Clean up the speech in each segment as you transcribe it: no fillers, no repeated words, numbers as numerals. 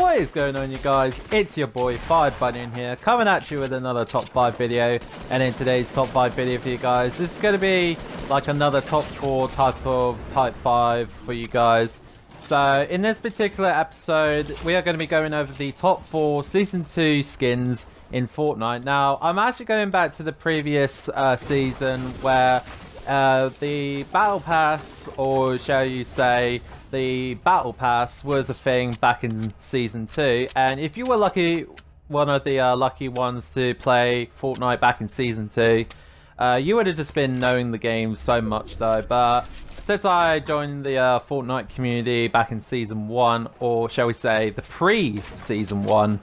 What is going on, you guys? It's your boy FireBunny here, coming at you with another top 5 video. And in today's top 5 video for you guys, this is going to be like another top 4 type 5 for you guys. So in this particular episode, we are going to be going over the top 4 season 2 skins in Fortnite. Now, I'm actually going back to the previous season where the battle pass, or shall you say the battle pass, was a thing back in season 2. And if you were one of the lucky ones to play Fortnite back in season 2, you would have just been knowing the game so much though. But since I joined the Fortnite community back in season 1, or shall we say the pre-season 1,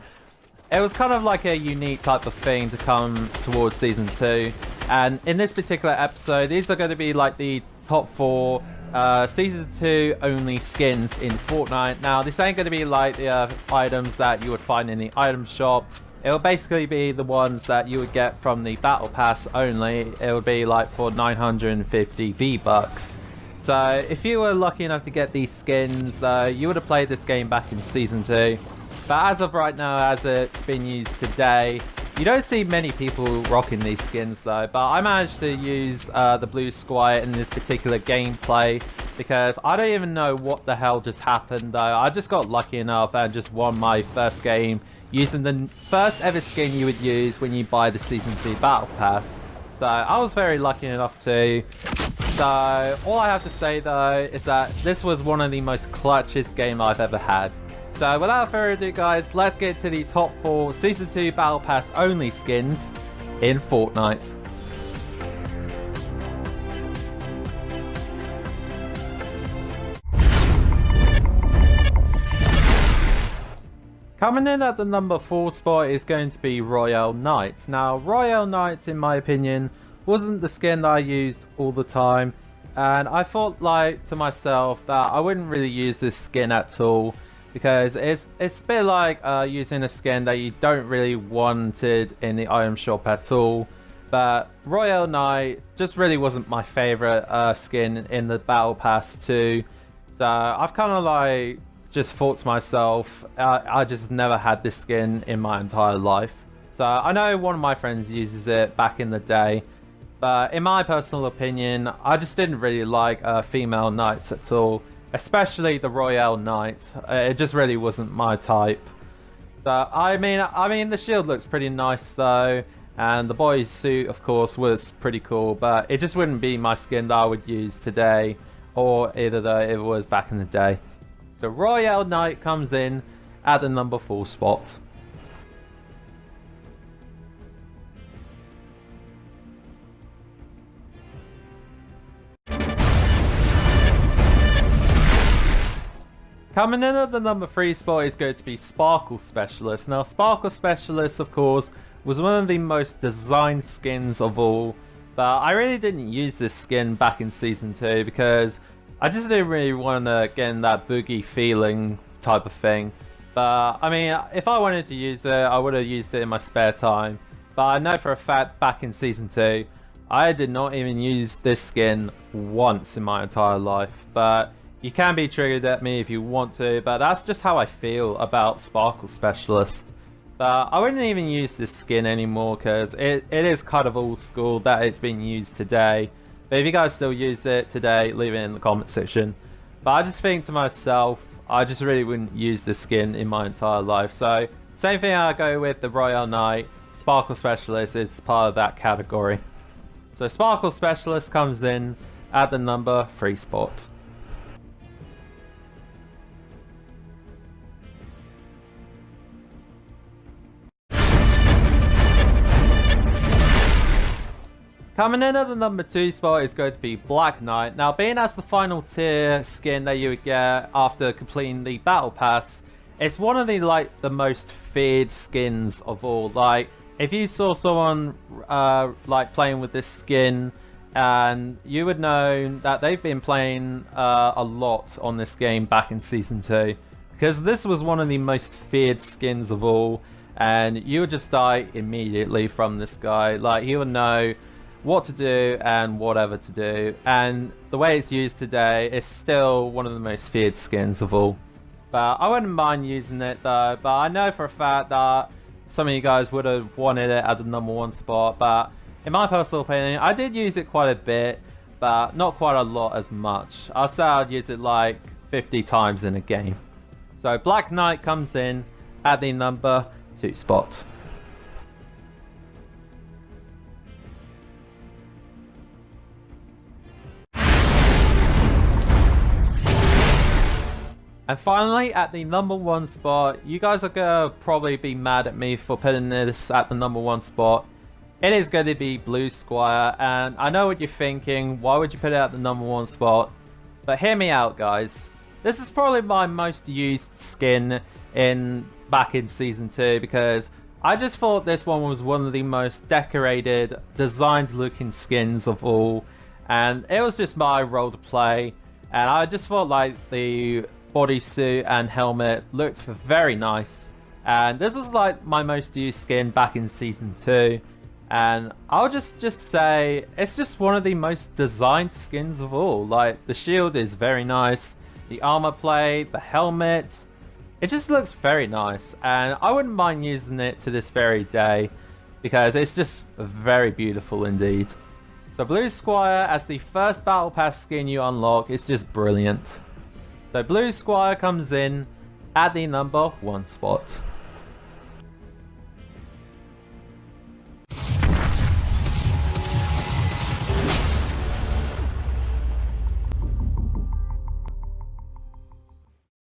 it was kind of like a unique type of thing to come towards season 2. And in this particular episode, these are going to be like the top 4 season 2 only skins in Fortnite. Now, this ain't going to be like the items that you would find in the item shop. It will basically be the ones that you would get from the battle pass only. It would be like for 950 V-Bucks. So if you were lucky enough to get these skins though, you would have played this game back in season 2. But as of right now, as it's been used today, you don't see many people rocking these skins though. But I managed to use the blue Squire in this particular gameplay because I don't even know what the hell just happened though. I just got lucky enough and just won my first game using the first ever skin you would use when you buy the season 2 battle pass. So I was very lucky enough to. So all I have to say though is that this was one of the most clutchest games I've ever had. So without further ado guys, let's get to the top 4 season 2 battle pass only skins in Fortnite. Coming in at the number 4 spot is going to be Royale Knight. Now Royale Knight, in my opinion, wasn't the skin that I used all the time, and I thought like to myself that I wouldn't really use this skin at all because it's a bit like using a skin that you don't really wanted in the item shop at all. But Royale Knight just really wasn't my favorite skin in the battle pass too. So I've kind of like just thought to myself, I just never had this skin in my entire life. So I know one of my friends uses it back in the day, but in my personal opinion, I just didn't really like female knights at all, especially the Royale Knight. It just really wasn't my type. So I mean the shield looks pretty nice though, and the boy's suit of course was pretty cool, but it just wouldn't be my skin that I would use today, or either though it was back in the day. So Royale Knight comes in at the number 4 spot. Coming in at the number 3 spot is going to be Sparkle Specialist. Now Sparkle Specialist of course was one of the most designed skins of all, but I really didn't use this skin back in season 2 because I just didn't really want to get in that boogie feeling type of thing. But I mean, if I wanted to use it, I would have used it in my spare time. But I know for a fact back in season 2 I did not even use this skin once in my entire life. But you can be triggered at me if you want to, but that's just how I feel about Sparkle Specialist. But I wouldn't even use this skin anymore because it is kind of old school that it's been used today. But if you guys still use it today, leave it in the comment section. But I just think to myself, I just really wouldn't use this skin in my entire life. So same thing I go with the Royale Knight. Sparkle Specialist is part of that category. So Sparkle Specialist comes in at the number 3 spot. Coming in at the number 2 spot is going to be Black Knight. Now, being as the final tier skin that you would get after completing the battle pass, it's one of the the most feared skins of all. Like, if you saw someone like playing with this skin, and you would know that they've been playing a lot on this game back in season 2, because this was one of the most feared skins of all, and you would just die immediately from this guy. Like, he would know what to do and whatever to do, and the way it's used today is still one of the most feared skins of all. but I wouldn't mind using it though. But I know for a fact that some of you guys would have wanted it at the #1 spot, but in my personal opinion, I did use it quite a bit, but not quite a lot as much. I'll say I'd use it like 50 times in a game. So Black Knight comes in at the #2 spot. And finally, at the #1 spot, you guys are gonna probably be mad at me for putting this at the #1 spot. It is going to be Blue Squire, and I know what you're thinking, why would you put it at the #1 spot? But hear me out, guys. This is probably my most used skin back in Season 2, because I just thought this one was one of the most decorated, designed looking skins of all, and it was just my role to play, and I just thought like the bodysuit and helmet looked very nice, and this was like my most used skin back in Season 2, and I'll just say it's just one of the most designed skins of all. Like, the shield is very nice, the armor plate, the helmet, it just looks very nice, and I wouldn't mind using it to this very day because it's just very beautiful indeed. So Blue Squire as the first Battle Pass skin you unlock is just brilliant. So Blue Squire comes in at the #1 spot.